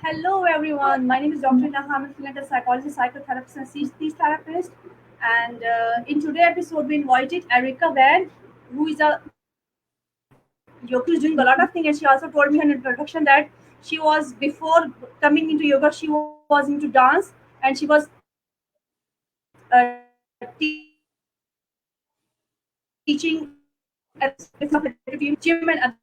Hello everyone, my name is Dr. Naha. I'm a clinical psychologist, psychotherapist, and speech therapist. And in today's episode, we invited Erika Van, who is a yoga who is doing a lot of things. And she also told me in an introduction that she was before coming into yoga, she was into dance, and she was teaching at some gym and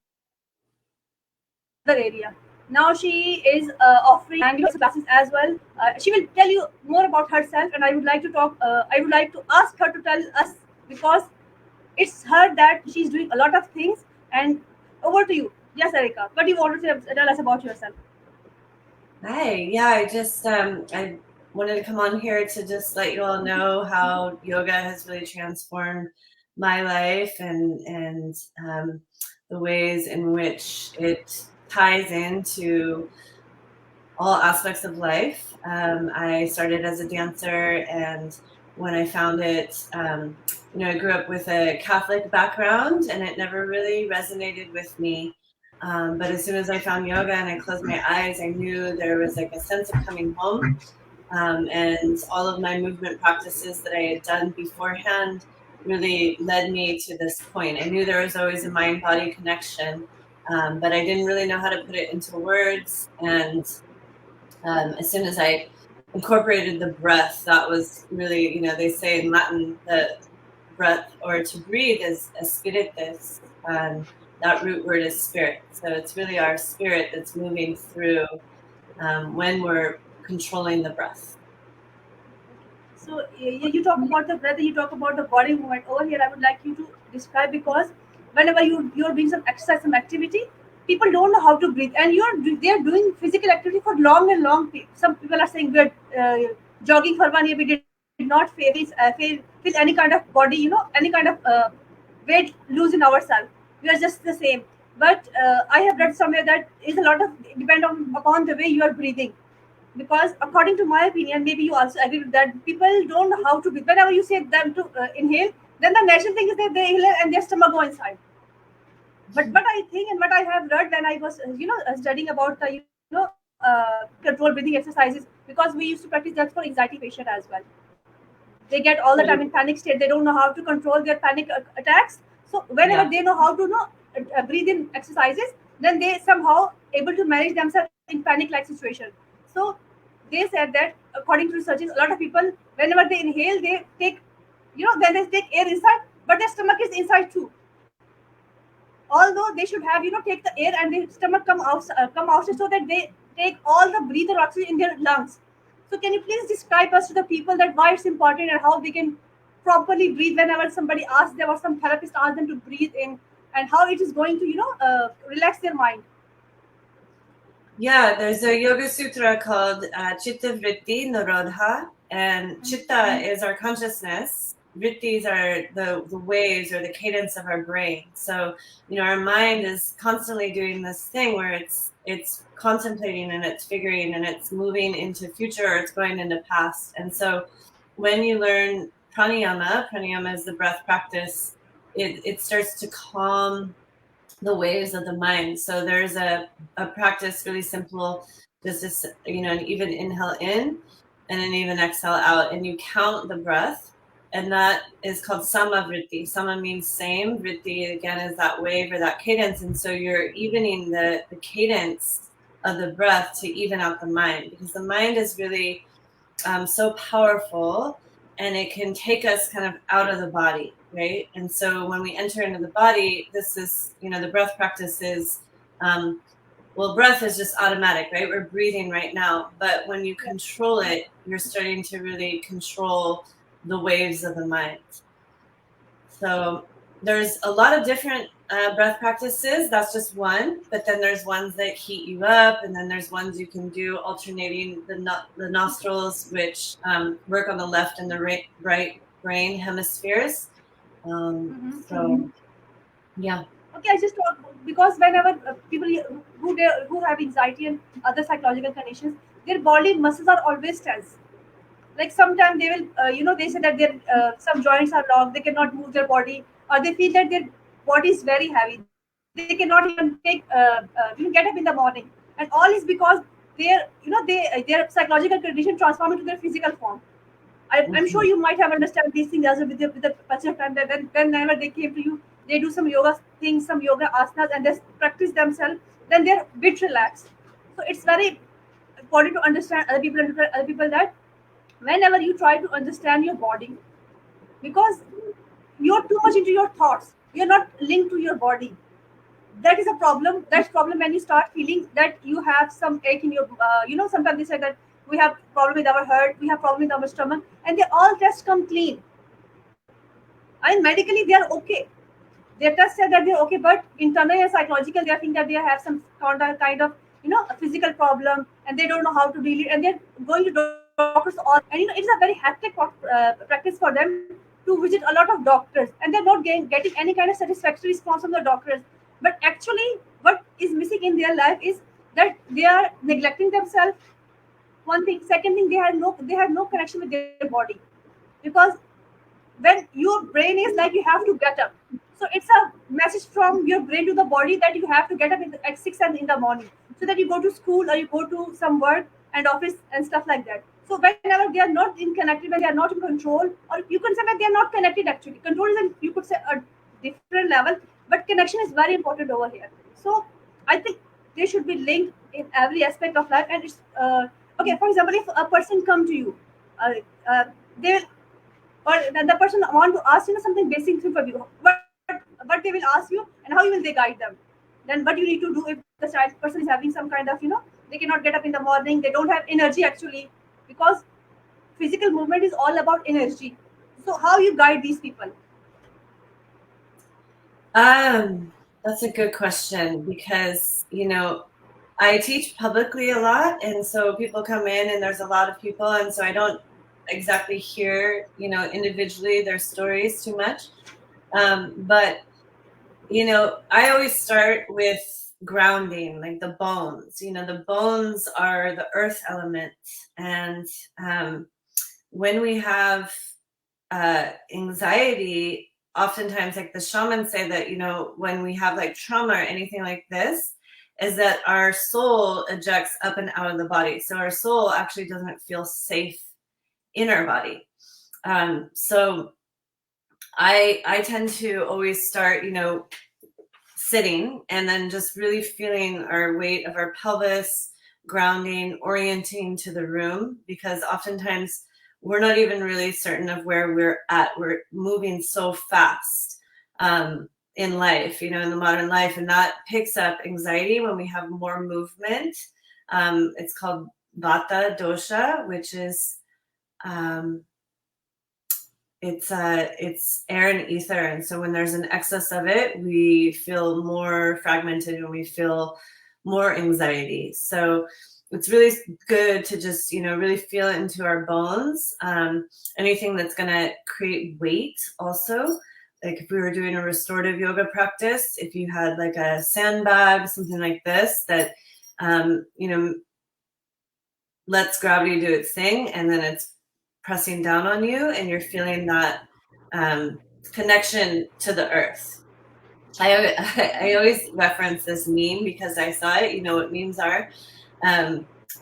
other area. Now she is offering Bangalore classes as well. She will tell you more about herself, and I would like to talk. I would like to ask her to tell us because it's her that she's doing a lot of things. And over to you. Yes, Erika. What do you want to tell us about yourself? Hi. Yeah, I wanted to come on here to just let you all know how yoga has really transformed my life and the ways in which it ties into all aspects of life. I started as a dancer, and when I found it, I grew up with a Catholic background, and it never really resonated with me. But as soon as I found yoga and I closed my eyes, I knew there was like a sense of coming home. And all of my movement practices that I had done beforehand really led me to this point. I knew there was always a mind body connection, but I didn't really know how to put it into words. And as soon as I incorporated the breath, that was really, they say in Latin that breath or to breathe is spiritus, and that root word is spirit. So it's really our spirit that's moving through when we're controlling the breath. So you talk about the breath, you talk about the body movement. Over here, I would like you to describe because whenever you're doing some exercise, some activity, people don't know how to breathe, and they're doing physical activity for long and long. Some people are saying we're jogging for 1 year, we did not feel any kind of body, any kind of weight lose in ourselves. We are just the same. But I have read somewhere that is a lot of depend on upon the way you are breathing, because according to my opinion, maybe you also agree with that, people don't know how to breathe. Whenever you say them to inhale, then the natural thing is that they inhale and their stomach go inside. But I think, and what I have read when I was studying about the control breathing exercises, because we used to practice that for anxiety patient as well. They get all the time in panic state, they don't know how to control their panic attacks. So whenever Yeah. they know how to breathe in exercises, then they somehow able to manage themselves in panic like situation. So they said that according to researches, a lot of people, whenever they inhale, they take, then they take air inside, but their stomach is inside too. Although they should have, take the air and the stomach come outside, so that they take all the breather oxygen in their lungs. So can you please describe us to the people that why it's important and how they can properly breathe whenever somebody asks them or some therapist asks them to breathe in, and how it is going to relax their mind. Yeah, there's a yoga sutra called Chitta Vritti Nirodha, and Chitta is our consciousness. Vrittis are the waves or the cadence of our brain. So, our mind is constantly doing this thing where it's contemplating and it's figuring and it's moving into future or it's going into past. And so when you learn pranayama is the breath practice, it starts to calm the waves of the mind. So there's a practice really simple, just this, an even inhale in and an even exhale out, and you count the breath, and that is called samavritti. Sama means same, vritti again is that wave or that cadence, and so you're evening the cadence of the breath to even out the mind, because the mind is really so powerful, and it can take us kind of out of the body, right? And so when we enter into the body, this is, the breath practice is, breath is just automatic, right? We're breathing right now. But when you control it, you're starting to really control the waves of the mind. So there's a lot of different breath practices. That's just one. But then there's ones that heat you up, and then there's ones you can do alternating the nostrils, which work on the left and the right brain hemispheres. So yeah. Okay, I just talk because whenever people who have anxiety and other psychological conditions, their body muscles are always tense. Like sometimes they will they say that their some joints are locked, they cannot move their body, or they feel that their body is very heavy, they cannot even take get up in the morning, and all is because their psychological condition transform into their physical form. I'm sure Mhm. you might have understand these things as well with the passage of time. That whenever they came to you, they do some yoga things, some yoga asanas, and they practice themselves. Then they're a bit relaxed. So it's very important to understand other people that whenever you try to understand your body, because you're too much into your thoughts, you're not linked to your body. That is a problem. That's problem when you start feeling that you have some ache in your sometimes they say that we have problem with our heart, we have problem with our stomach, and they all tests come clean, and medically they are okay. Their test said that they're okay, but internally and psychological they think that they have some kind of a physical problem, and they don't know how to deal it, and they're going to doctors all the time. And it's a very hectic practice for them to visit a lot of doctors, and they're not getting any kind of satisfactory response from the doctors. But actually what is missing in their life is that they are neglecting themselves. One thing. Second thing, they have no connection with their body, because when your brain is like you have to get up, so it's a message from your brain to the body that you have to get up at 6 in the morning, so that you go to school or you go to some work and office and stuff like that. So whenever they are not in connected, when they are not in control, or you can say that they are not connected, actually control is you could say a different level, but connection is very important over here. So I think they should be linked in every aspect of life. And it's okay, for example, if a person come to you, uh, uh, they will, or the person want to ask something basic thing from you, but they will ask you, and how will they guide them? Then what you need to do if the child person is having some kind of they cannot get up in the morning, they don't have energy actually, because physical movement is all about energy. So how you guide these people? That's a good question because, I teach publicly a lot, and so people come in and there's a lot of people, and so I don't exactly hear, individually their stories too much. But I always start with grounding, like the bones. The bones are the earth element, and when we have anxiety, oftentimes, like the shamans say that, when we have like trauma or anything like this, is that our soul ejects up and out of the body. So our soul actually doesn't feel safe in our body. So I tend to always start, sitting and then just really feeling our weight of our pelvis, grounding, orienting to the room, because oftentimes we're not even really certain of where we're at. We're moving so fast in life, in the modern life, and that picks up anxiety when we have more movement. It's called vata dosha, which is um, it's air and ether, and so when there's an excess of it, we feel more fragmented and we feel more anxiety. So it's really good to just really feel it into our bones. Anything that's going to create weight also, like if we were doing a restorative yoga practice, if you had like a sandbag, something like this that lets gravity do its thing, and then it's pressing down on you and you're feeling that connection to the earth. I always reference this meme because I saw it. You know what memes are.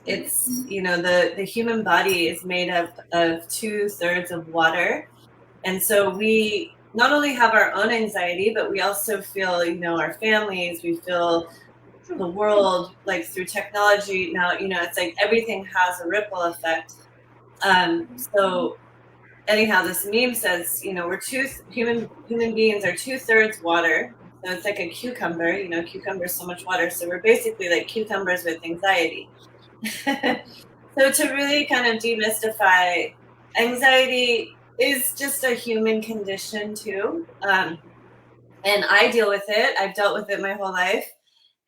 It's the human body is made up of 2/3 of water, and so we not only have our own anxiety, but we also feel our families. We feel True. the world, like through technology now. It's like everything has a ripple effect. So anyhow, this meme says, we're human beings are 2/3 water. So it's like a cucumber. Cucumber is so much water. So we're basically like cucumbers with anxiety. So to really kind of demystify, anxiety is just a human condition too. And I deal with it. I've dealt with it my whole life.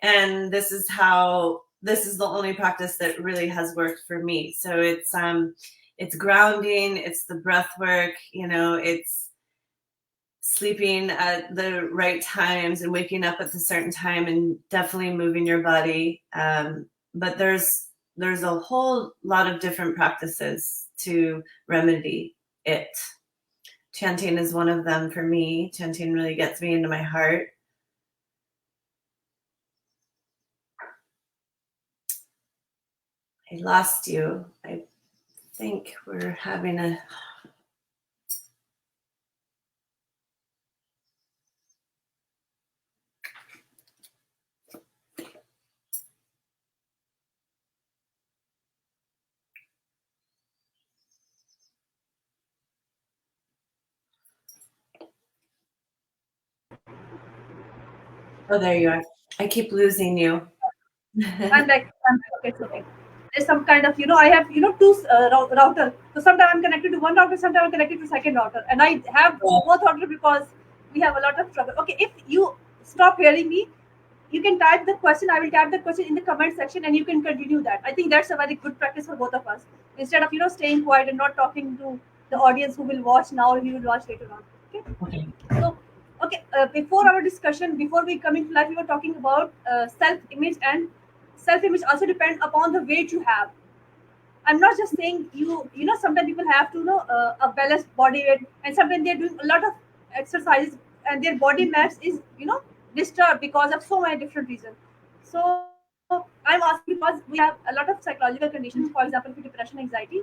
And this is the only practice that really has worked for me. So it's grounding, it's the breath work, it's sleeping at the right times and waking up at the certain time and definitely moving your body. But there's a whole lot of different practices to remedy it. Chanting is one of them for me. Chanting really gets me into my heart. I lost you. I think we're having a. Oh, there you are. I keep losing you. Okay, it's okay. There's some kind of, I have, two router. So sometimes I'm connected to one router, sometimes I'm connected to second router. And I have Oh, both router because we have a lot of trouble. Okay, if you stop hearing me, you can type the question. I will type the question in the comment section and you can continue that. I think that's a very good practice for both of us. Instead of, staying quiet and not talking to the audience who will watch now or who will watch later on. Okay. okay. So, okay, before our discussion, before we come into life, we were talking about self-image, and self-image also depend upon the weight you have. I'm not just saying sometimes people have to know a balanced body weight, and sometimes they're doing a lot of exercises, and their body mass is disturbed because of so many different reasons. So I'm asking because we have a lot of psychological conditions, for example, for depression, anxiety.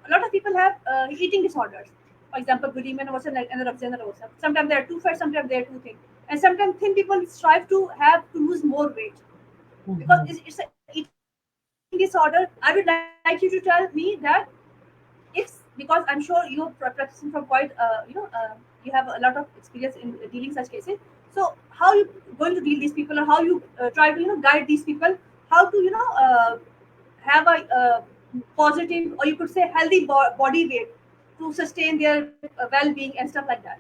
A lot of people have eating disorders. For example, Gemen was anorexia. Sometimes they are too fat, sometimes they are too thin, and sometimes thin people strive to have to lose more weight because Mhm. it's an eating disorder. I would like you to tell me that if, because I'm sure you're practicing from quite you have a lot of experience in dealing such cases. So how you going to deal these people, or how you try to guide these people how to have a positive, or you could say healthy body weight to sustain their well-being and stuff like that.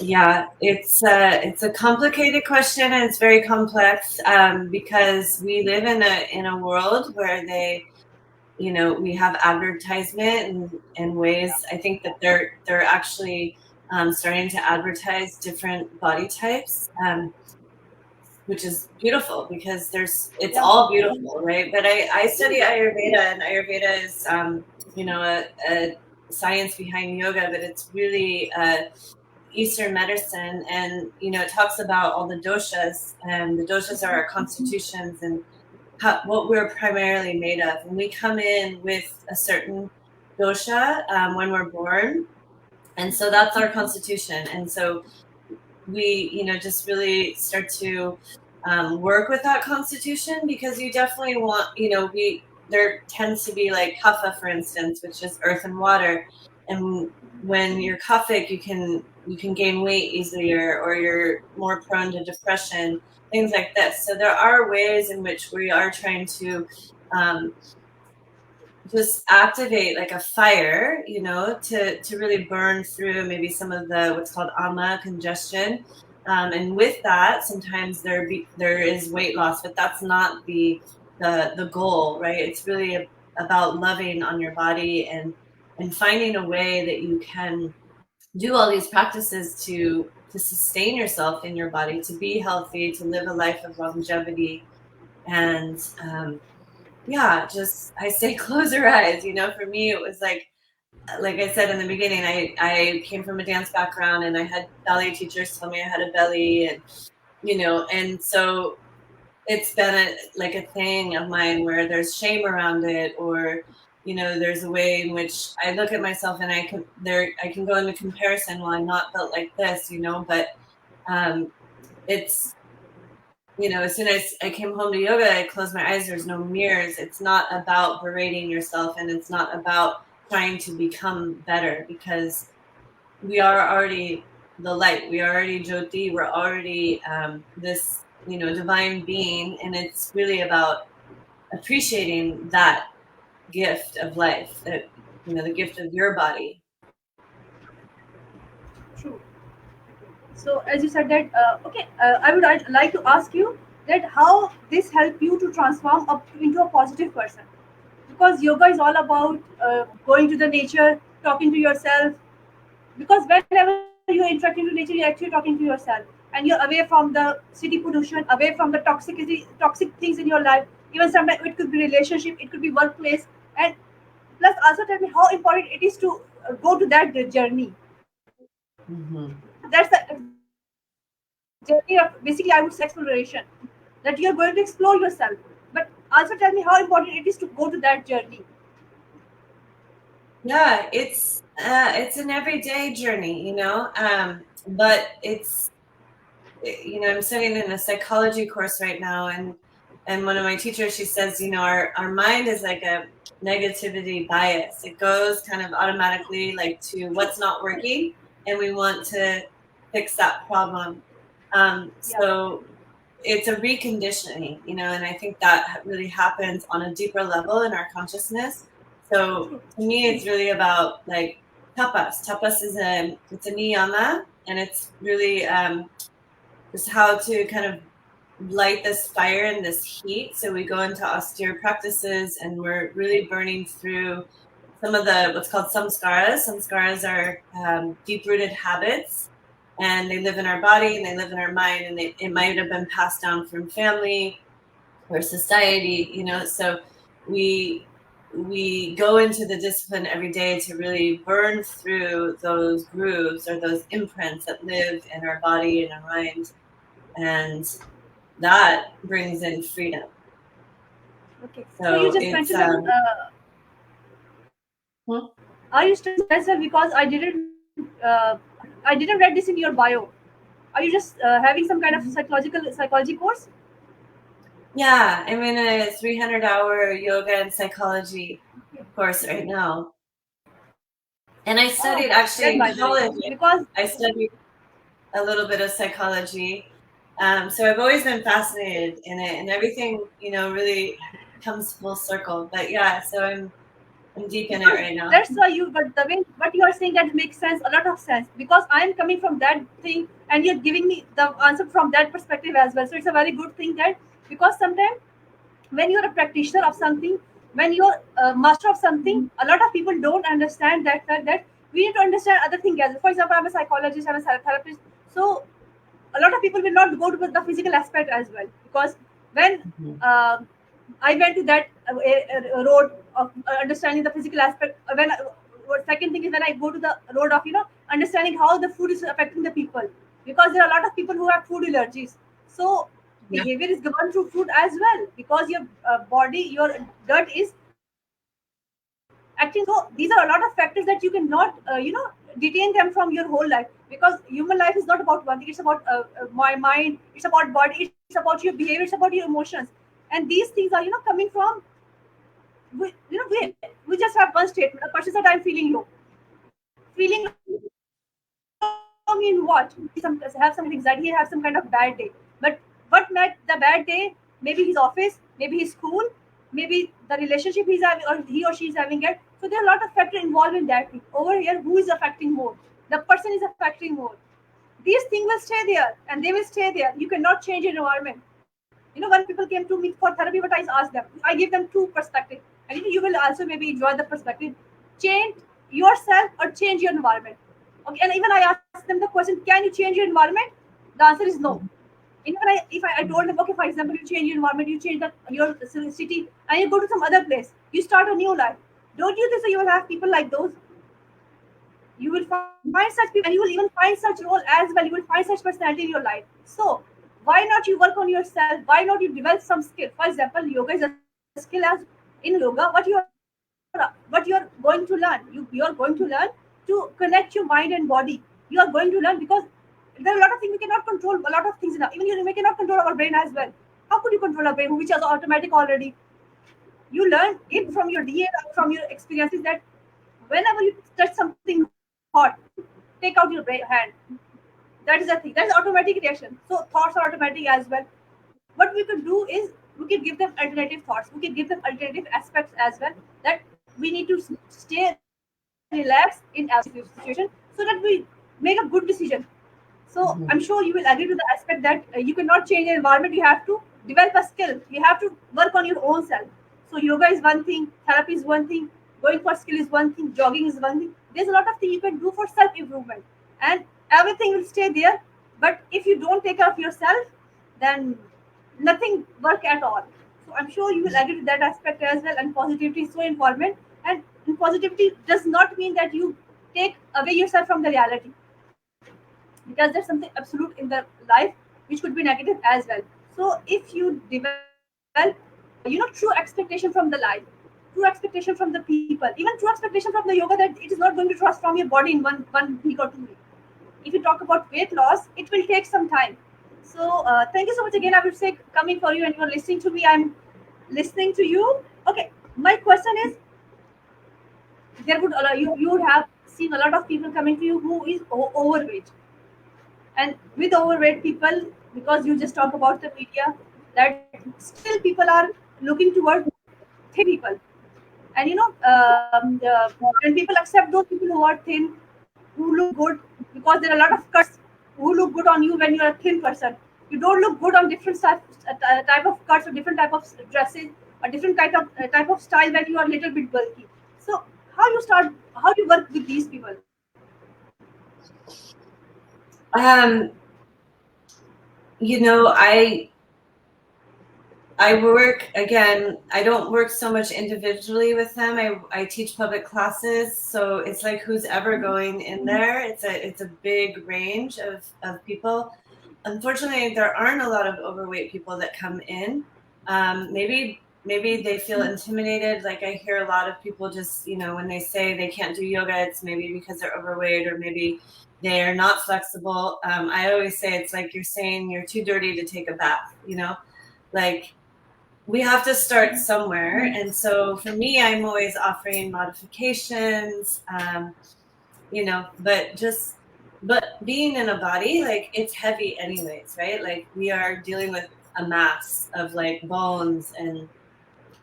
Yeah, it's a complicated question and it's very complex because we live in a world where we have advertisement and ways. I think that they're actually starting to advertise different body types, which is beautiful because it's Yeah. all beautiful, right? But I study Ayurveda, and Ayurveda is a science behind yoga, but it's really Eastern medicine, and it talks about all the doshas, and the doshas are our constitutions and what we're primarily made of. And we come in with a certain dosha when we're born, and so that's our constitution. And so we, just really start to work with that constitution, because you definitely want, there tends to be like kapha, for instance, which is earth and water. And when you're kaphic, you can gain weight easier, or you're more prone to depression, things like this. So there are ways in which we are trying to um, just activate like a fire, to really burn through maybe some of the what's called ama congestion. And with that, sometimes there is weight loss, but that's not the goal, right? It's really about loving on your body and finding a way that you can do all these practices to sustain yourself in your body, to be healthy, to live a life of longevity. And yeah, just I say close your eyes. For me, it was like I said in the beginning, I came from a dance background, and I had ballet teachers tell me I had a belly, and so it's been like a thing of mine where there's shame around it, or there's a way in which I look at myself and I can go into comparison. Well, I'm not built like this, but it's as soon as I came home to yoga, I closed my eyes. There's no mirrors. It's not about berating yourself, and it's not about trying to become better, because we are already the light. We are already Jyoti. We're already this, divine being, and it's really about appreciating that gift of life, that the gift of your body. True. So as you said that, okay, I'd like to ask you that how this help you to transform up into a positive person, because yoga is all about going to the nature, talking to yourself. Because whenever you interact into nature, you're actually talking to yourself, and you're away from the city pollution, away from the toxic things in your life. Even sometimes it could be relationship, it could be workplace, and plus also tell me how important it is to go to that journey. Hmm. That's the journey of, basically I would say, exploration, that you're going to explore yourself. But I would like to know Also tell me how important it is to go to that journey. Yeah, it's an everyday journey, but it's I'm studying in a psychology course right now, and one of my teachers, she says, our mind is like a negativity bias. It goes kind of automatically like to what's not working, and we want to fix that problem. Yeah, So it's a reconditioning, and I think that really happens on a deeper level in our consciousness. So true. to me, it's really about like tapas. Tapas is it's a niyama, and it's really just how to kind of light this fire and this heat. So we go into austere practices, and we're really burning through some of the what's called samskaras. Samskaras are deep-rooted habits, and they live in our body and they live in our mind, and it might have been passed down from family or society. So we go into the discipline every day to really burn through those grooves or those imprints that live in our body and our mind, and that brings in freedom. Okay. So you So just it's mentioned about. hmm? Are you studying as well? Because I didn't read this in your bio. Are you just having some kind of psychology course? Yeah, I'm in a 300-hour yoga and psychology course right now. And I Oh, studied that's actually great, in by the way. college. Because I studied a little bit of psychology. So I've always been fascinated in it, and everything, really comes full circle. But yeah, so I'm deep in it because right now. that's why you, but the way what you are saying, that makes sense, a lot of sense, because I am coming from that thing and you're giving me the answer from that perspective as well. So it's a very good thing that, because sometimes when you're a practitioner of something, when you're a master of something, a lot of people don't understand that fact that we need to understand other things as well. For example, I'm a psychologist, I'm a therapist, so a lot of people will not go to the physical aspect as well, because when Mhm. I went to that road of understanding the physical aspect. Second thing is when I go to the road of understanding how the food is affecting the people, because there are a lot of people who have food allergies. So Yeah. behavior is governed through food as well, because your body, your gut is acting. So these are a lot of factors that you cannot detain them from your whole life, because human life is not about one thing. It's about my mind, it's about body, it's about your behavior, it's about your emotions. And these things are coming from, we just have one statement. A person said, I'm feeling low. Feeling low mean what? He have some kind of anxiety, he have some kind of bad day. But what made the bad day? Maybe his office, maybe his school, maybe the relationship he's having, or he or she is having it. So there are a lot of factors involved in that thing. Over here, who is affecting more? The person is affecting more. These things will stay there, and they will stay there. You cannot change your environment. When people came to me for therapy, what I asked them, I give them two perspectives, and you will also maybe enjoy the perspective. Change yourself or change your environment. Okay, and even I asked them the question, can you change your environment? The answer is no. Even if I told them, okay, for example, you change your environment, you change your city, and you go to some other place, you start a new life. Don't you think so? You will have people like those. You will find such people, and you will even find such role as well. You will find such personality in your life. So why not you work on yourself? Why not you develop some skill? For example, yoga is a skill. As in yoga, what you are going to learn, you are going to learn to connect your mind and body. You are going to learn, because there are a lot of things we cannot control. A lot of things now, even you we cannot control our brain as well. How could you control our brain, which is automatic already? You learn it from your DNA, from your experiences, that whenever you touch something hot, take out your hand. That is the thing. That is automatic reaction. So thoughts are automatic as well. What we could do is we could give them alternative thoughts. We could give them alternative aspects as well. That we need to stay relaxed in every situation, so that we make a good decision. So I'm sure you will agree to the aspect that you cannot change your environment. You have to develop a skill. You have to work on your own self. So yoga is one thing, therapy is one thing, going for skill is one thing, jogging is one thing. There's a lot of things you can do for self improvement, and everything will stay there. But if you don't take care of yourself, then nothing work at all. So I'm sure you will agree to that aspect as well. And positivity is so important. And positivity does not mean that you take away yourself from the reality, because there's something absolute in the life which could be negative as well. So if you develop true expectation from the life, true expectation from the people, even true expectation from the yoga, that it is not going to transform your body in one week or 2 weeks. If you talk about weight loss, it will take some time. So thank you so much again. I would say coming for you and you're listening to me. I'm listening to you. Okay, my question is, there would you would have seen a lot of people coming to you who is overweight, and with overweight people, because you just talk about the media, that still people are looking toward thin people. And when people accept those people who are thin, who look good, because there are a lot of cuts who look good on you when you're a thin person. You don't look good on different type of cuts or different type of dresses or different type of style when you are a little bit bulky. So how you work with these people? Um, you know, I work again. I don't work so much individually with them. I teach public classes, so it's like who's ever going in there. It's a big range of people. Unfortunately, there aren't a lot of overweight people that come in. Maybe they feel intimidated. Like I hear a lot of people just, when they say they can't do yoga, it's maybe because they're overweight or maybe they're not flexible. I always say it's like you're saying you're too dirty to take a bath, like we have to start somewhere. And so for me, I'm always offering modifications, but being in a body, like it's heavy anyways, right? Like we are dealing with a mass of like bones and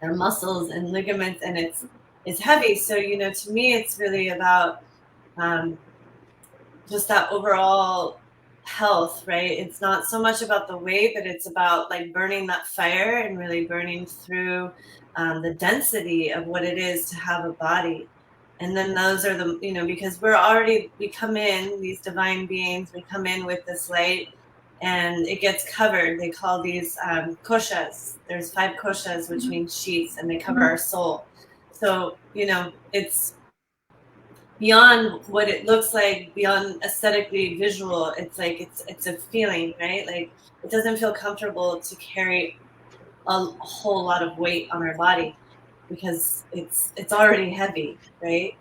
our muscles and ligaments, and it's heavy. So, to me, it's really about just that overall health, right? It's not so much about the weight, but it's about like burning that fire and really burning through the density of what it is to have a body. And then those are because we come in, these divine beings, we come in with this light and it gets covered. They call these koshas. There's 5 koshas, which means sheets, and they cover our soul. So, it's beyond what it looks like, beyond aesthetically visual. It's like it's a feeling, right? Like it doesn't feel comfortable to carry a whole lot of weight on our body because it's already heavy, right?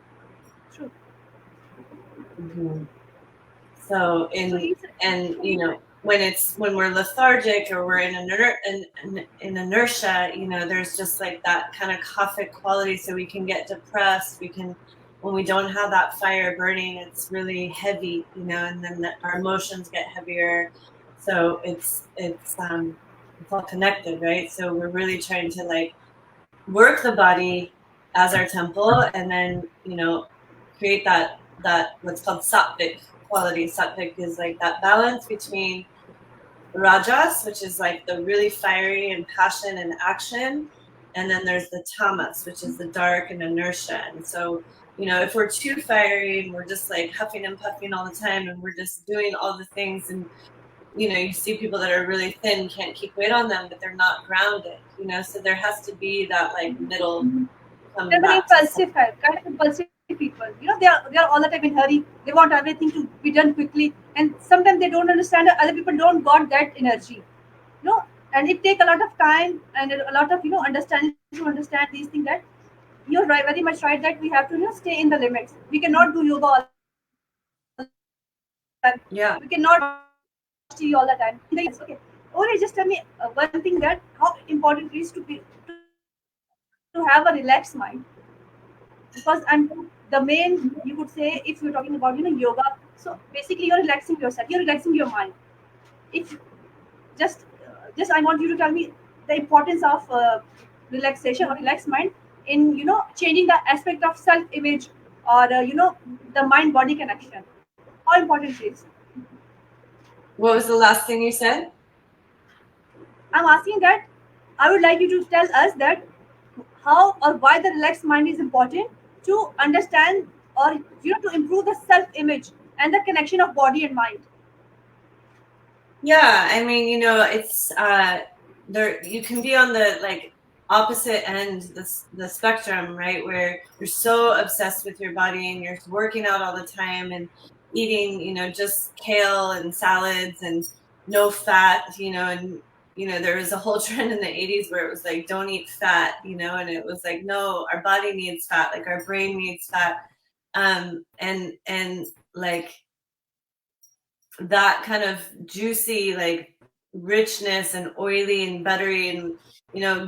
True. Mm-hmm. So So you said, when we're lethargic or we're in inertia, there's just like that kind of Kaphic quality. So we can get depressed. When we don't have that fire burning, it's really heavy, and then our emotions get heavier. So it's all connected, right? So we're really trying to like work the body as our temple, and then create that what's called sattvic quality. Sattvic is like that balance between rajas, which is like the really fiery and passion and action, and then there's the tamas, which is the dark and inertia. And so if we're too fiery and we're just like huffing and puffing all the time and we're just doing all the things, and you see people that are really thin, can't keep weight on them, but they're not grounded, so there has to be that like middle come they're very back to some. impulsive, kind of impulsive people. They are all the time in hurry. They want everything to be done quickly, and sometimes they don't understand that other people don't got that energy. And it take a lot of time and a lot of understanding to understand these things. That you're right, very much right, that we have to stay in the limits. We cannot do yoga all the time. We cannot watch TV all the time. In the Yeah. evenings, okay. Or just tell me one thing, that how important it is to have a relaxed mind. Because the main, you could say, if you're talking about yoga, so basically you're relaxing yourself, you're relaxing your mind. If just just I want you to tell me the importance of relaxation or relaxed mind in changing the aspect of self image, or the mind body connection. How important it is? What was the last thing you said? I'm asking that. I would like you to tell us that how or why the relaxed mind is important to understand, or to improve the self image and the connection of body and mind. Yeah, I mean, it's there. You can be on the like opposite end, the spectrum, right? Where you're so obsessed with your body and you're working out all the time and eating, just kale and salads and no fat, and there was a whole trend in the 80s where it was like, don't eat fat, and it was like, no, our body needs fat, like our brain needs fat. And like that kind of juicy, like richness and oily and buttery and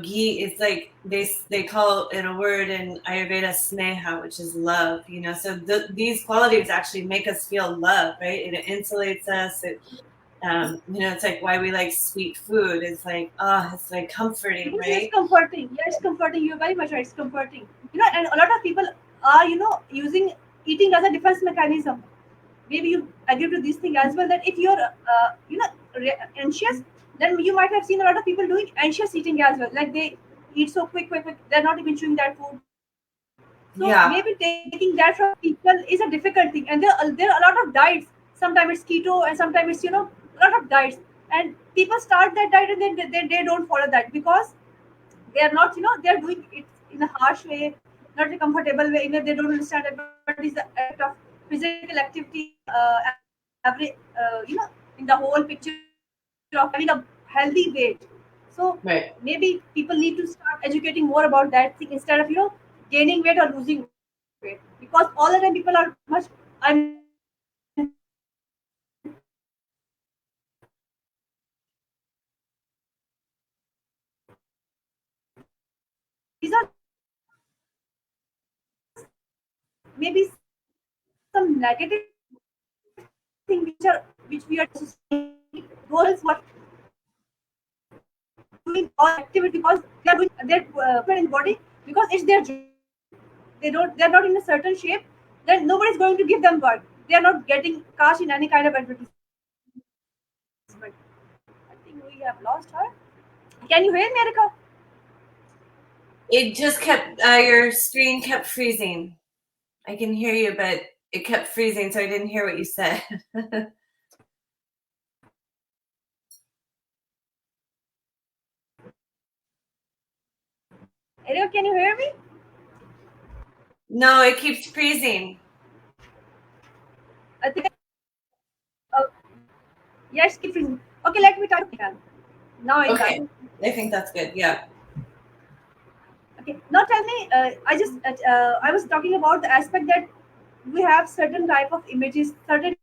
ghee, it's like they call it a word in Ayurveda, sneha, which is love. So these qualities actually make us feel love, right? It insulates us. It's like why we like sweet food. It's like, it's like comforting, Because it's right? comforting. Yeah, it's comforting. You're very much right. It's comforting. And a lot of people are, using eating as a defense mechanism. Maybe you agree to this thing as well, that if you're, anxious, then you might have seen a lot of people doing anxious eating as well. Like they eat so quick. They're not even chewing that food. So maybe Yeah. taking that from people is a difficult thing. And there are a lot of diets. Sometimes it's keto, and sometimes it's, a lot of diets. And people start that diet, and then they don't follow that because they are not, they are doing it in a harsh way, not a comfortable way. They don't understand that what is the effect of physical activity in the average, in the whole picture of having a healthy weight. So Right. maybe people need to start educating more about that thing instead of, gaining weight or losing weight, because all the time people are very much, I'm losing weight, I'm losing weight. These are maybe some negative thing which we are associating with society. Those are what doing all the activity because they are doing their in body, because it's their job. They're not in a certain shape, then nobody's going to give them work. They are not getting cash in any kind of advertisement. I think we have lost her. Can you hear me, Erika? It just kept your screen kept freezing. I can hear you, but it kept freezing, so I didn't hear what you said. Erika, can you hear me? No, it keeps freezing. I think yes, keep freezing. Okay, let me try again. Now it's Okay, done. I think that's good. Yeah. Okay, now tell me. I was talking about the aspect that we have certain type of images, certain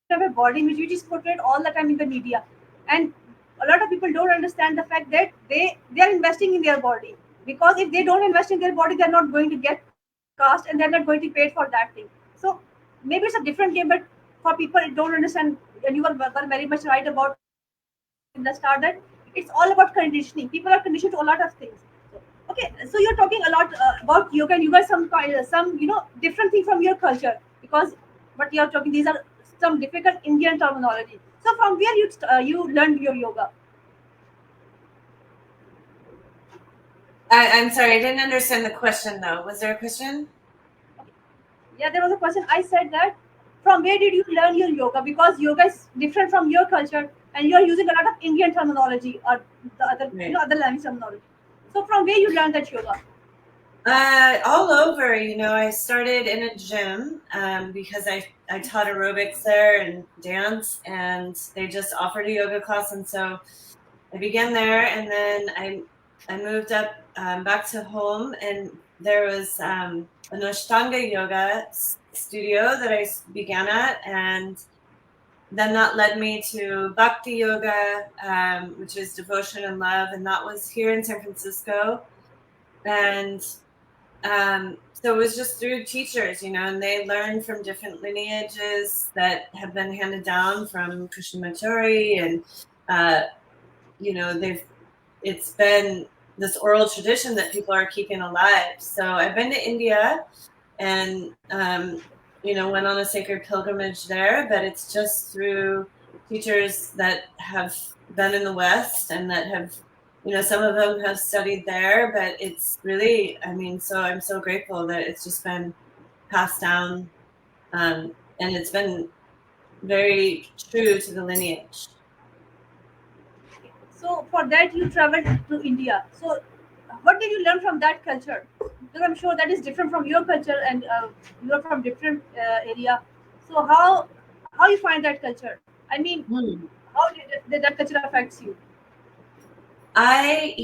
type of body image which is portrayed all the time in the media, and a lot of people don't understand the fact that they are investing in their body, because if they don't invest in their body, they're not going to get cast and they're not going to be paid for that thing. So maybe it's a different game, but for people don't understand, and were very much right about in the start that it's all about conditioning. People are conditioned to a lot of things. Okay, so you're talking a lot about yoga, and yoga is some different thing from your culture, because what you're talking, these are some difficult Indian terminology. So from where you learned your yoga? I'm sorry, I didn't understand the question though. Was there a question? Yeah, there was a question. I said that from where did you learn your yoga? Because yoga is different from your culture, and you are using a lot of Indian terminology or the other Right. other language terminology. So from where you learned that yoga? All over. I started in a gym because I taught aerobics there and dance, and they just offered a yoga class, and so I began there, and then I moved up back to home, and there was an Ashtanga yoga studio that I began at, and then that led me to Bhakti Yoga, which is devotion and love, and that was here in San Francisco. And so it was just through teachers, and they learned from different lineages that have been handed down from Krishnamacharya, and it's been this oral tradition that people are keeping alive. So I've been to India and went on a sacred pilgrimage there, but it's just through teachers that have been in the West and that have some of them have studied there, but it's really, so I'm so grateful that it's just been passed down, and it's been very true to the lineage. So for that you traveled to India. So what did you learn from that culture? Because I'm sure that is different from your culture, and you're from different area. So how you find that culture? I mean, Hmm. how did that culture affects you? I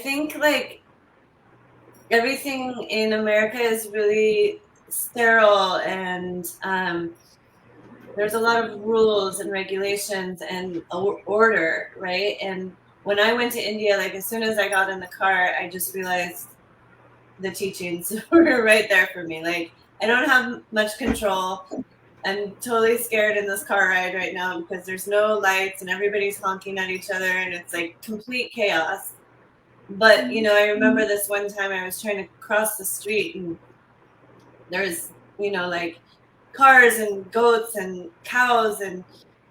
think like everything in America is really sterile, and there's a lot of rules and regulations and order, right? And when I went to India, like as soon as I got in the car, I just realized the teachings were right there for me. Like I don't have much control. I'm totally scared in this car ride right now because there's no lights and everybody's honking at each other and it's like complete chaos. But I remember this one time I was trying to cross the street and there's like cars and goats and cows and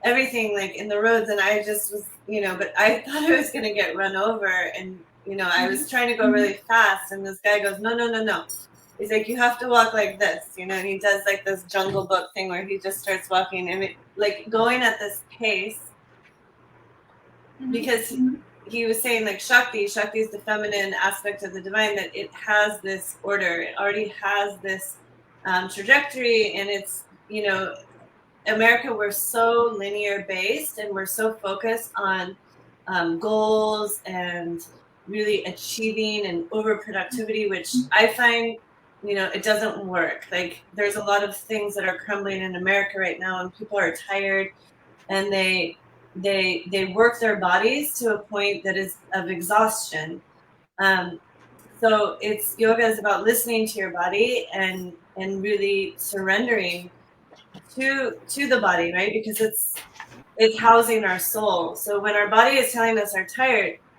everything like in the roads, and I just was but I thought I was going to get run over, and I was trying to go really fast, and this guy goes, no, no, no, no. He's like, you have to walk like this, and he does like this Jungle Book thing where he just starts walking and like going at this pace because he was saying like Shakti is the feminine aspect of the divine, that it has this order, it already has this trajectory, and it's America, we're so linear based and we're so focused on goals and really achieving and overproductivity, which I find it doesn't work. Like there's a lot of things that are crumbling in America right now, and people are tired, and they work their bodies to a point that is of exhaustion. Um, so it's yoga is about listening to your body and really surrendering to the body, right? Because it's housing our soul. So when our body is telling us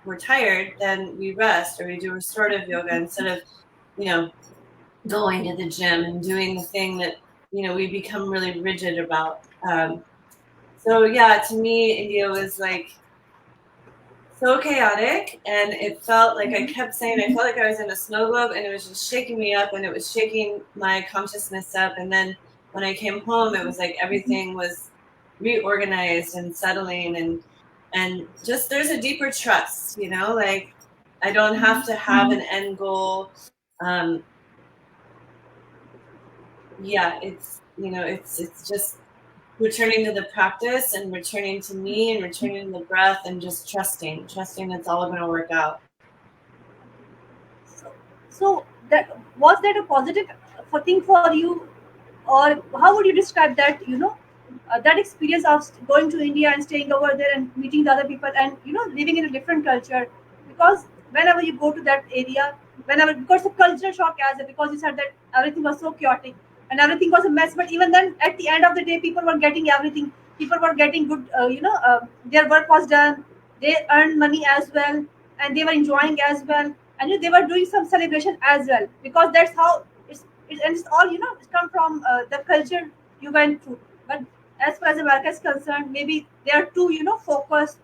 we're tired, then we rest or we do restorative yoga instead of going to the gym and doing the thing that we become really rigid about. So yeah, to me, India was like so chaotic, and it felt like I kept saying I felt like I was in a snow globe, and it was just shaking me up, and it was shaking my consciousness up. And then when I came home, it was like everything was reorganized and settling, and just there's a deeper trust, like I don't have to have an end goal. Yeah, it's just returning to the practice and returning to me and returning to the breath and just trusting it's all going to work out. So that was that a positive thing for you, or how would you describe that? That experience of going to India and staying over there and meeting the other people and living in a different culture. Because whenever you go to that area, whenever because the cultural shock as it, because you said that everything was so chaotic and everything was a mess. But even then, at the end of the day, people were getting everything. People were getting good. Their work was done. They earned money as well, and they were enjoying as well, and they were doing some celebration as well, because that's how and it's all it's come from the culture you went through. But as far as America is concerned, maybe they are too focused,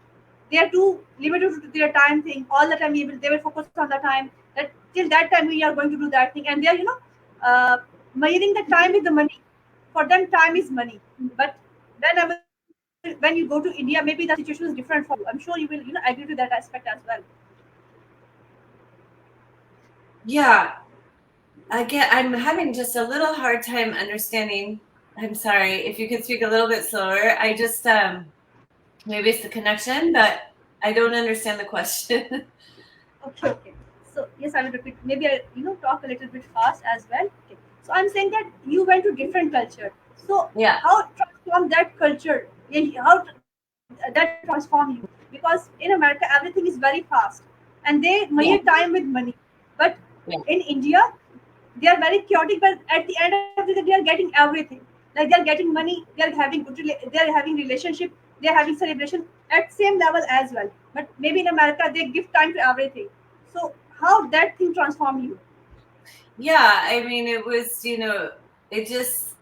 they are too limited to their time thing. All the time they will focus on the time, that till that time we are going to do that thing, and they are uh, measuring the time with the money. For them time is money. But whenever when you go to India, maybe the situation is different for you. I'm sure you will agree to that aspect as well. Yeah, I'm having just a little hard time understanding. I'm sorry if you could speak a little bit slower. I just maybe it's the connection, but I don't understand the question. Okay, okay. So yes, I will repeat. Maybe I talk a little bit fast as well. Okay. So I'm saying that you went to different culture. So Yeah. how transform that culture? That transform you? Because in America everything is very fast, and they measure Yeah. time with money. But Yeah. in India, they are very chaotic. But at the end of the day, they are getting everything. Like they are getting money. They are having relationship. They are having celebration at same level as well. But maybe in America they give time to everything. So how that thing transform you? Yeah, I mean it was, it just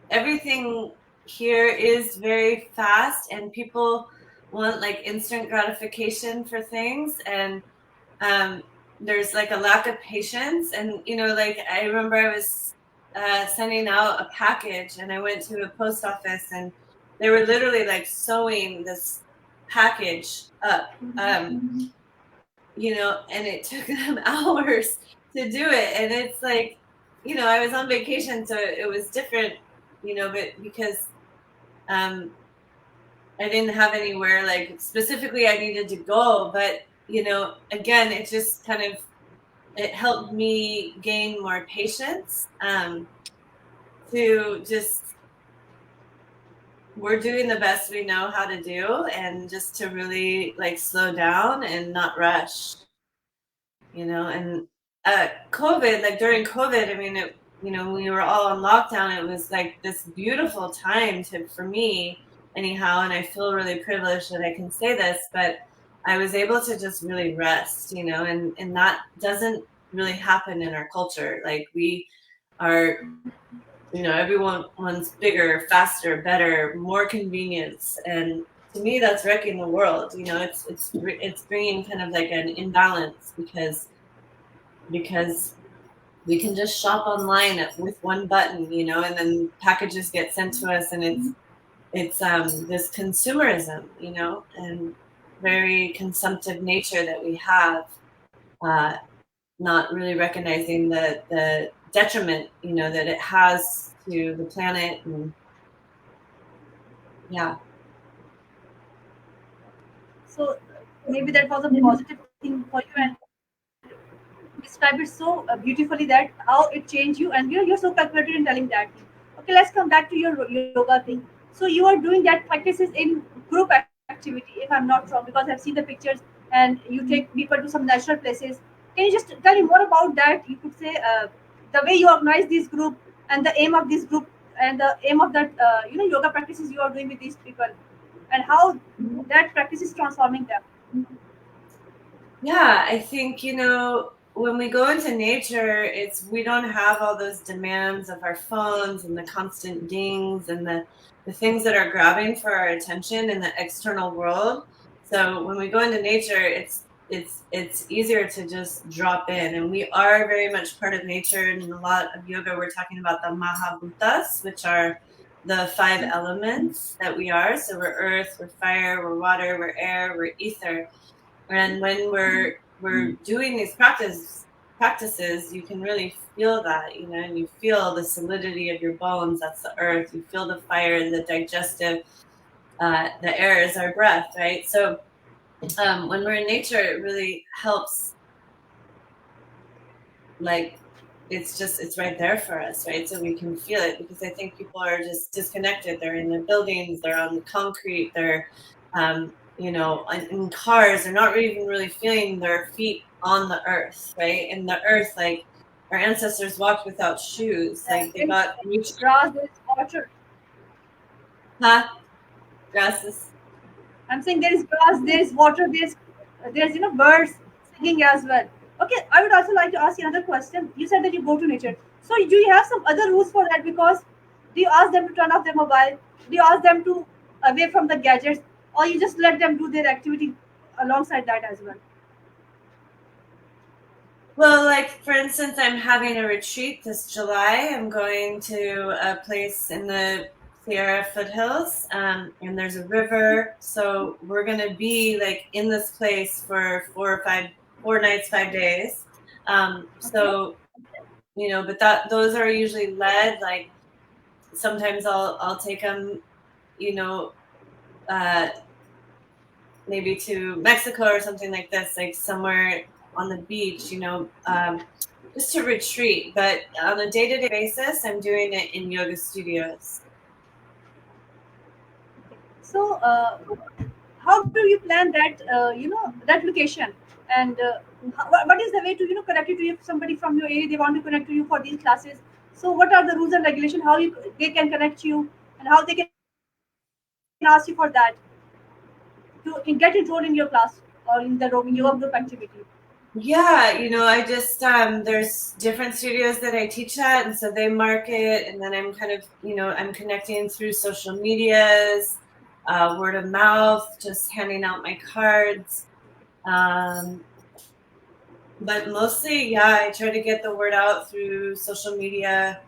everything here is very fast, and people want like instant gratification for things, and um, there's like a lack of patience. And like I remember I was sending out a package, and I went to a post office, and they were literally like sewing this package up, and it took them hours to do it. And it's like, I was on vacation, so it was different, but because um, I didn't have anywhere like specifically I needed to go, but again, it just kind of it helped me gain more patience, to just we're doing the best we know how to do, and just to really like slow down and not rush, and COVID, like during COVID, I mean, when we were all on lockdown, it was like this beautiful time for me anyhow, and I feel really privileged that I can say this, but I was able to just really rest, and that doesn't really happen in our culture. Like we are, everyone wants bigger, faster, better, more convenience, and to me, that's wrecking the world. It's bringing kind of like an imbalance because we can just shop online with one button, and then packages get sent to us, and it's this consumerism, and very consumptive nature that we have, uh, not really recognizing the detriment, that it has to the planet, and yeah. So maybe that was a positive thing for you, and describe it so beautifully that how it changed you, and you're so calculated in telling that thing. Okay, let's come back to your yoga thing. So you are doing that practices in group activity, if I'm not wrong, because I've seen the pictures, and you take people to some natural places. Can you just tell me more about that? You could say the way you organize this group, and the aim of this group, and the aim of that yoga practices you are doing with these people, and how that practice is transforming them. Yeah, I think, when we go into nature, we don't have all those demands of our phones and the constant dings and the things that are grabbing for our attention in the external world. So when we go into nature, it's easier to just drop in, and we are very much part of nature. And in a lot of yoga, we're talking about the Mahabhutas, which are the five elements that we are. So we're earth, we're fire, we're water, we're air, we're ether. And when we're doing these practices, you can really feel that, and you feel the solidity of your bones. That's the earth. You feel the fire, the digestive. The air is our breath, right? So when we're in nature, it really helps. Like it's right there for us, right? So we can feel it, because I think people are just disconnected. They're in their buildings, they're on the concrete, they're in cars. They're not even really feeling their feet on the earth, right? And the earth, like our ancestors walked without shoes, like they There is got reached. grass, there is water. Huh? Grasses. I'm saying there is grass, there is water, there's birds singing as well. Okay, I would also like to ask you another question. You said that you go to nature. So do you have some other rules for that? Because do you ask them to turn off their mobile? Do you ask them to away from the gadgets, or you just let them do their activity alongside that as well? Well, like for instance, I'm having a retreat this July. I'm going to a place in the Sierra foothills, and there's a river. So we're gonna be like in this place for 4 nights, 5 days. Okay. So but those are usually led. Like sometimes I'll take them, you know, uh, maybe to Mexico or something like this, like somewhere on the beach, just to retreat. But on a day-to-day basis, I'm doing it in yoga studios. So how do you plan that that location, and what is the way to connect it to you, somebody from your area they want to connect to you for these classes? So what are the rules and regulation, how they can connect you, and how they can ask you for that to get enrolled in your class, or in the yoga group activity? Yeah, I just there's different studios that I teach at, and so they market, and then I'm kind of I'm connecting through social medias, word of mouth, just handing out my cards. Um, but mostly, yeah, I try to get the word out through social media,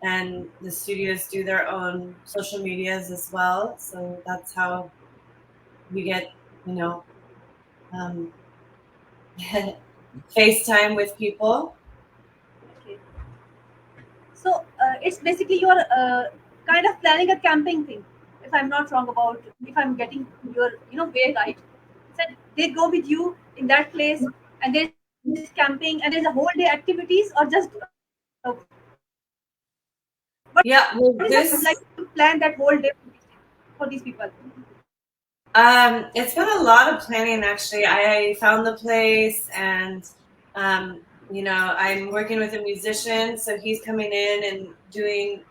and the studios do their own social medias as well. So that's how we get, you know, um, FaceTime with people. Okay. So it's basically you're kind of planning a camping thing, if I'm not wrong about, if I'm getting your way right. Said they go with you in that place, and there's camping, and there's a whole day activities, or just what is the plan that whole day Yeah, to well, plan that this whole day for these people? it's been a lot of planning actually. I found the place and I'm working with a musician, so he's coming in and doing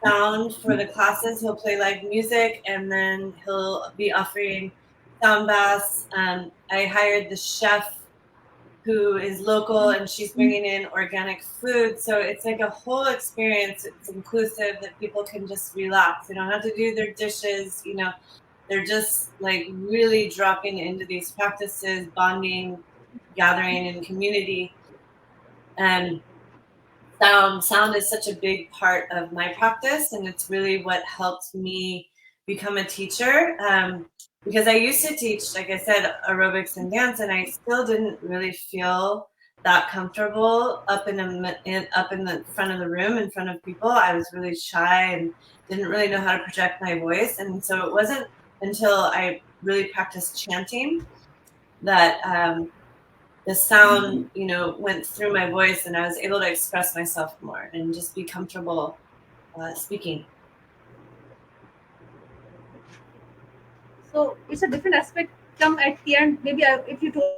sound for the classes. He'll play live music and then he'll be offering sound baths. I hired the chef who is local and she's bringing in organic food. So it's like a whole experience. It's inclusive that people can just relax. They don't have to do their dishes, they're just like really dropping into these practices, bonding, gathering in community. And sound is such a big part of my practice, and it's really what helped me become a teacher. Because I used to teach, like I said, aerobics and dance, and I still didn't really feel that comfortable up in the front of the room in front of people. I was really shy and didn't really know how to project my voice, and so it wasn't until I really practiced chanting that the sound, went through my voice and I was able to express myself more and just be comfortable speaking. So it's a different aspect come at the end. Maybe if you told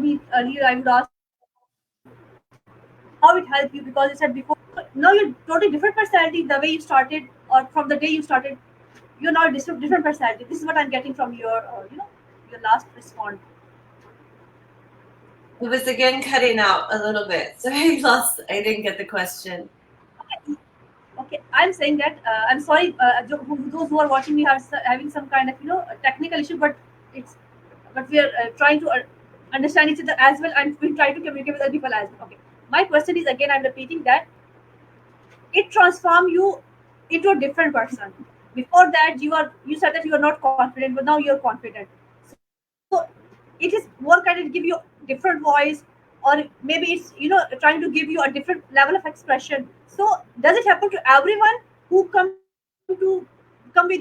me earlier, I would ask how it helped you, because you said before. So now you're totally different personality. The way you started, or from the day you started, you're now a different personality. This is what I'm getting from your last response. It was again cutting out a little bit, so I didn't get the question. Okay, I'm saying that I'm sorry. Those who are watching me are having some kind of technical issue, but it's but we are trying to understand each other as well, and we try to communicate with other people as well. Okay, my question is again. I'm repeating that it transforms you into a different person. Before that, you said that you are not confident, but now you're confident. So it is more kind of give you different voice, or maybe it's trying to give you a different level of expression. So does it happen to everyone who come with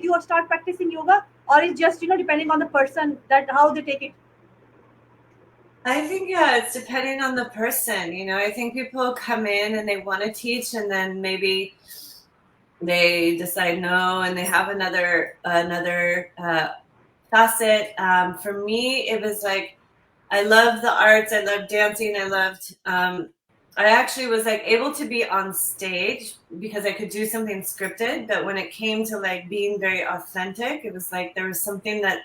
you or start practicing yoga, or is just depending on the person that how they take it? I think, yeah, it's depending on the person. I think people come in and they want to teach, and then maybe they decide no, and they have another facet. For me, it was like I love the arts. I love dancing. I loved. I actually was like able to be on stage because I could do something scripted. But when it came to like being very authentic, it was like there was something that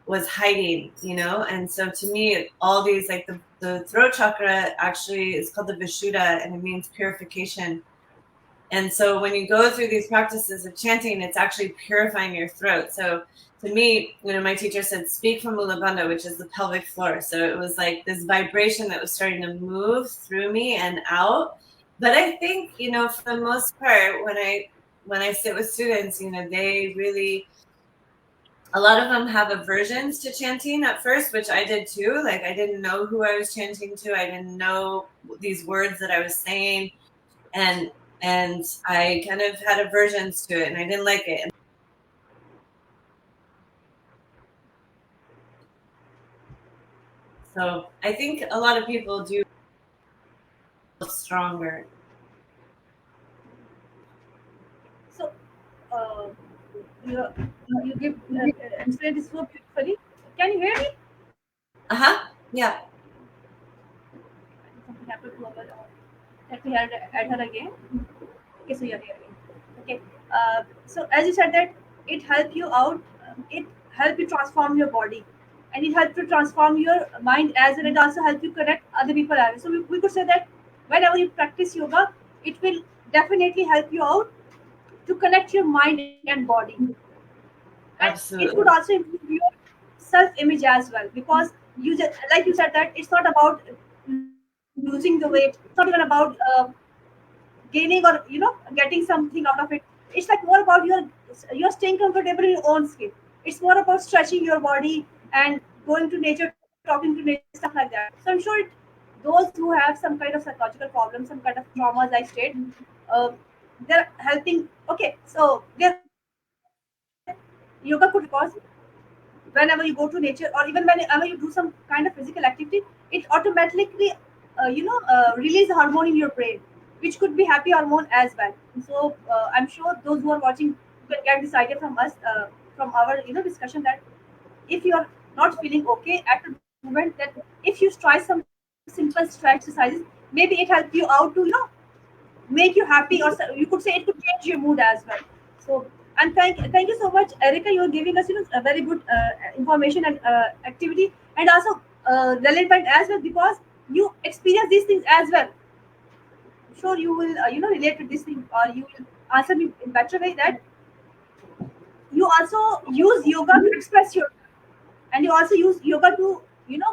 was hiding, And so to me, all these like the throat chakra actually is called the Vishuddha, and it means purification. And so when you go through these practices of chanting, it's actually purifying your throat. So to me, my teacher said, speak from Mulabandha, which is the pelvic floor. So it was like this vibration that was starting to move through me and out. But I think, for the most part, when I sit with students, they really, a lot of them have aversions to chanting at first, which I did too. Like I didn't know who I was chanting to. I didn't know these words that I was saying. And I kind of had aversions to it and I didn't like it. So I think a lot of people do feel stronger. So uh, you give explain this so beautifully. Can you hear me? Uh-huh. Yeah. Something happened to our. Let me add her again. Okay, so you're here again. Okay. So as you said that it helped you out, it helped you transform your body, and it helped to transform your mind as well. It also helped you connect other people as well. So we could say that whenever you practice yoga, it will definitely help you out to connect your mind and body, and it could Absolutely. also improve your self-image as well, because like you said that it's not about losing the weight, it's not even about gaining or getting something out of it. It's like more about you're staying comfortable in your own skin. It's more about stretching your body and going to nature, talking to nature, stuff like that. So I'm sure those who have some kind of psychological problem, some kind of trauma, as I said, they're helping. Okay, so their yoga could because whenever you go to nature, or even whenever you do some kind of physical activity, it automatically release hormone in your brain, which could be happy hormone as well. So I'm sure those who are watching will get this idea from us, from our discussion, that if you are not feeling okay at the moment, that if you try some simple stretch exercises, maybe it help you out to make you happy, or you could say it could change your mood as well. So, and thank you so much, Erika. You're giving us a very good information and activity, and also relevant as well, because you experience these things as well. I'm sure you will relate to this thing, or you will answer me in better way, that you also use yoga to express yourself, and you also use yoga to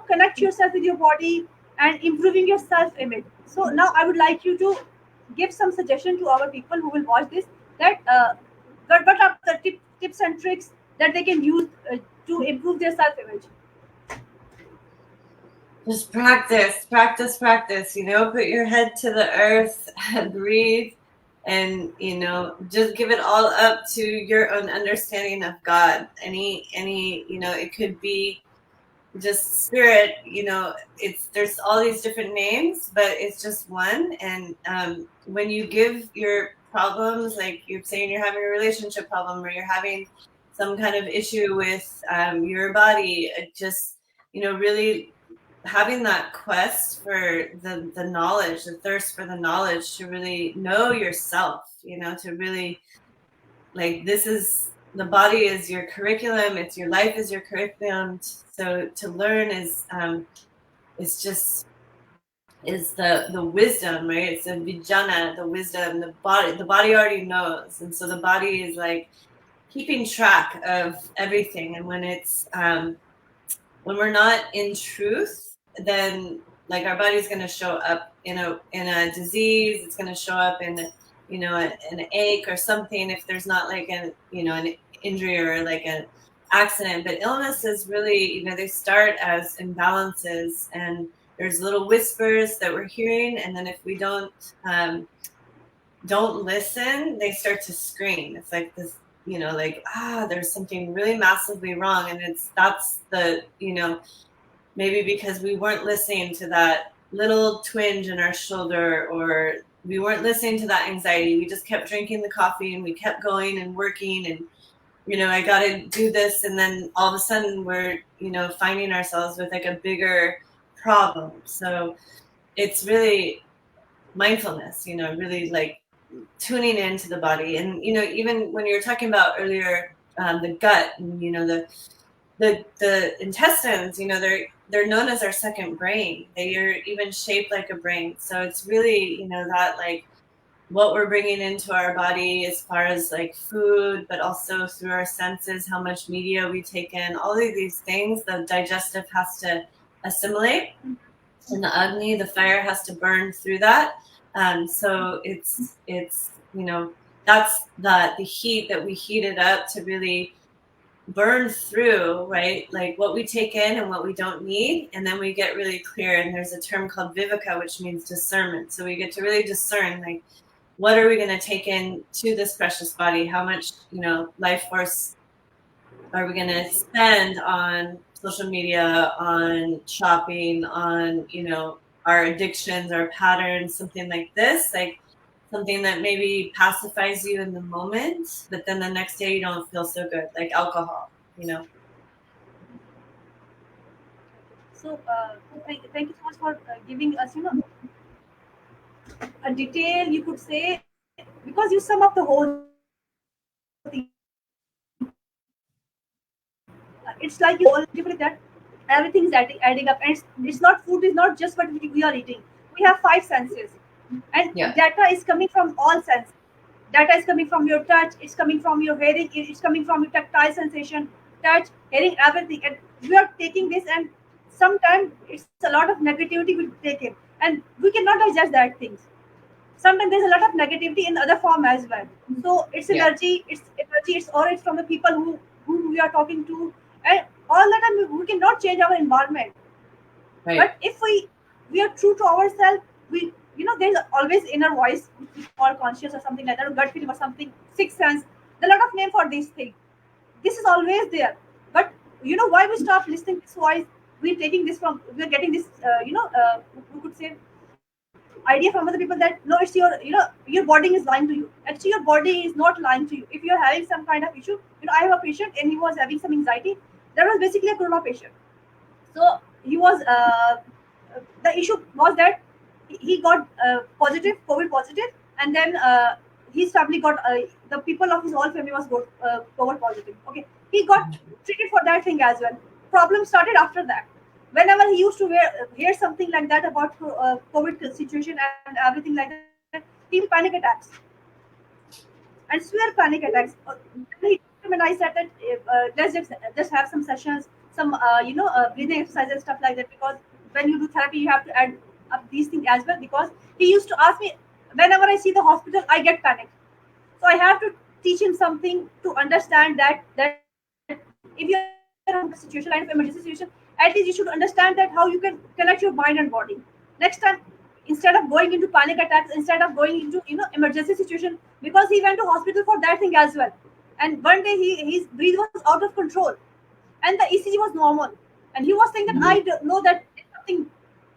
connect yourself with your body and improving your self image. So now I would like you to give some suggestion to our people who will watch this, that what are the tips and tricks that they can use to improve their self image. Just practice, practice, practice. Put your head to the earth, breathe, and just give it all up to your own understanding of God. Any, it could be just spirit. It's there's all these different names, but it's just one. And when you give your problems, like you're saying, you're having a relationship problem, or you're having some kind of issue with your body, just really having that quest for the knowledge, the thirst for the knowledge, to really know yourself, to really, like, this is the body is your curriculum, it's your life is your curriculum. So to learn is just is the wisdom, right? It's the vijana, the wisdom. The body already knows, and so the body is like keeping track of everything. And when we're not in truth, then like our body's going to show up in a disease. It's going to show up in an ache or something, if there's not like an injury or like an accident. But illness is really, they start as imbalances, and there's little whispers that we're hearing, and then if we don't listen, they start to scream. It's like this, like, there's something really massively wrong. And that's maybe because we weren't listening to that little twinge in our shoulder, or we weren't listening to that anxiety. We just kept drinking the coffee, and we kept going and working, and I got to do this. And then all of a sudden we're finding ourselves with like a bigger problem. So it's really mindfulness, really like tuning into the body. And even when you were talking about earlier, the gut, and the intestines, they're known as our second brain. They are even shaped like a brain. So it's really that, like, what we're bringing into our body as far as like food, but also through our senses, how much media we take in, all of these things the digestive has to assimilate, and the agni, the fire, has to burn through that. So it's that's the heat that we heat it up to really burn through, right? Like what we take in and what we don't need, and then we get really clear. And there's a term called viveka, which means discernment. So we get to really discern, like, what are we going to take in to this precious body? How much life force are we going to spend on social media, on shopping, on our addictions, our patterns, something like this, like something that maybe pacifies you in the moment, but then the next day you don't feel so good, like alcohol. So thank you so much for giving us a detail, you could say, because you sum up the whole thing. It's like you all believe that everything is adding up, and it's not, food is not just what we are eating. We have five senses, and Yeah. data is coming from all senses. Data is coming from your touch, it's coming from your hearing, it's coming from your tactile sensation, touch, hearing, everything. And we are taking this, and sometimes it's a lot of negativity we take in, and we cannot digest that things. Sometimes there's a lot of negativity in the other form as well. So it's Yeah. energy, it's, or it's from the people who we are talking to, and all the time we cannot change our environment. Right. But if we are true to ourselves, we there's always inner voice, which we call conscious or something like that, or gut feeling or something, sixth sense. There are a lot of name for these things. This is always there. But why we stop listening to this voice? We're getting this, who could say, idea from other people that no, it's your body is lying to you. Actually, your body is not lying to you. If you're having some kind of issue, I have a patient and he was having some anxiety. That was basically a corona patient. So he was the issue was that he got positive, COVID positive, and then his family got the people of his whole family was got COVID positive. Okay, he got treated for that thing as well. Problem started after that. Whenever he used to hear something like that about COVID situation and everything like that, he will panic attacks and severe panic attacks. Then he came and I said that let's just have some sessions, some breathing exercises, stuff like that. Because when you do therapy, you have to add up these things as well. Because he used to ask me whenever I see the hospital, I get panicked. So I have to teach him something to understand that if you are in some kind of situation, kind of emergency situation, at least you should understand that how you can connect your mind and body. Next time, instead of going into panic attacks, instead of going into emergency situation, because he went to hospital for that thing as well. And one day his breath was out of control, and the ECG was normal, and he was saying that know that there's something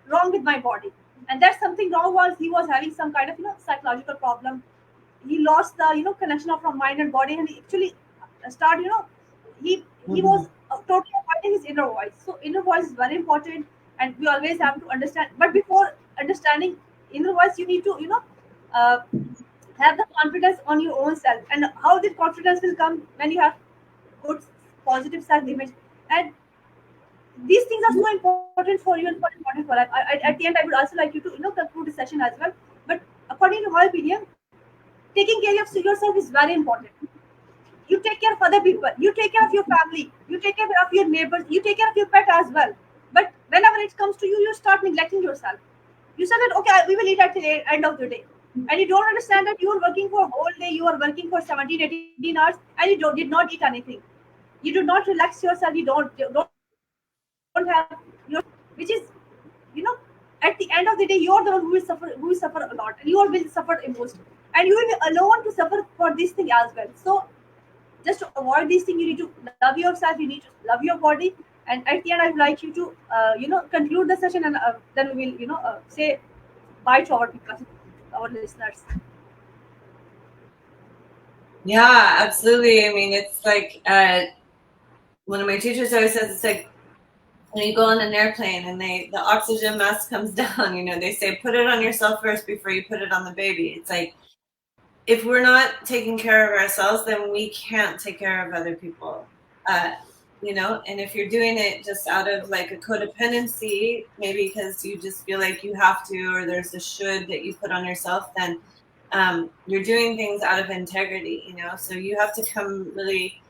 wrong with my body, and that something wrong was he was having some kind of psychological problem. He lost the connection of from mind and body, and he actually start he was totally avoiding his inner voice. So inner voice is very important, and we always have to understand. But before understanding inner voice, you need to uh, have the confidence on your own self. And how this confidence will come when you have good positive self image. And these things are so important for you and for important for life. At the end, I would also like you to conclude the session as well. But according to my opinion, taking care of yourself is very important. You take care of other people, you take care of your family, you take care of your neighbors, you take care of your pet as well. But whenever it comes to you, you start neglecting yourself. You said that okay, we will eat at the end of the day, and you don't understand that you are working for a whole day, you are working for 17, 18 hours, and you did not eat anything. You do not relax yourself, you don't have your which is you know at the end of the day, you're the one who will suffer a lot, and you will suffer the most, and you will be alone to suffer for this thing as well. So just to avoid these things, you need to love yourself, you need to love your body. And at the end, I would like you to conclude the session, and then we will say bye to our people, our listeners. Yeah, absolutely. I mean, it's like one of my teachers always says, it's like when you go on an airplane and the oxygen mask comes down, they say put it on yourself first before you put it on the baby. It's like if we're not taking care of ourselves, then we can't take care of other people. And if you're doing it just out of like a codependency, maybe because you just feel like you have to, or there's a should that you put on yourself, then you're doing things out of integrity, so you have to come really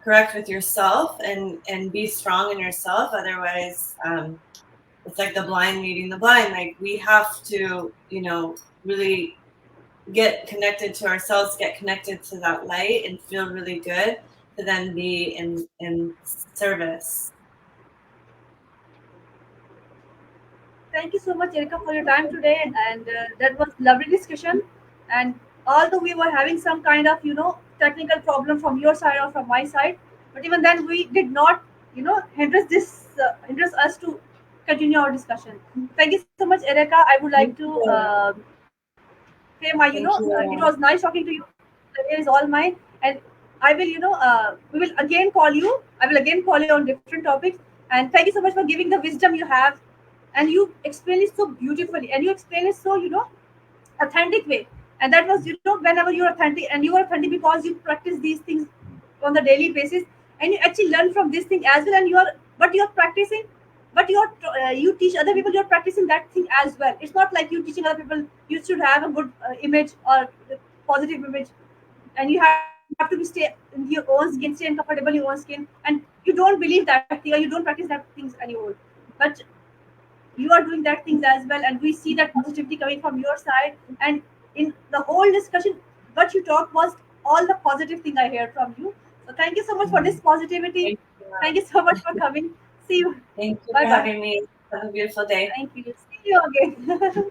correct with yourself and be strong in yourself. Otherwise, it's like the blind leading the blind. Like we have to, really get connected to ourselves, get connected to that light, and feel really good to then be in service. Thank you so much, Erika, for your time today, and that was lovely discussion. And although we were having some kind of technical problem from your side or from my side, but even then we did not hinders us to continue our discussion. Thank you so much, Erika. I would like Thank to you. say my Thank it was you. nice talking to you. The day is all mine, and I will we will again call you. I will again call you on different topics. And thank you so much for giving the wisdom you have, and you explain it so beautifully, and you explain it so authentic way. And that was whenever you're authentic, and you are authentic because you practice these things on the daily basis, and you actually learn from this thing as well. And you're practicing, but you teach other people, you're practicing that thing as well. It's not like you teaching other people you should have a good image or positive image, and you have to be stay in your own skin, stay uncomfortable in your own skin, and you don't believe that thing, or you don't practice that things anymore. But you are doing that things as well, and we see that positivity coming from your side. And in the whole discussion, what you talked was all the positive thing I heard from you. So thank you so much for this positivity. Thank you. Thank you so much for coming. See you. Thank you Bye for bye. having me. Have a beautiful day. Thank you. See you again.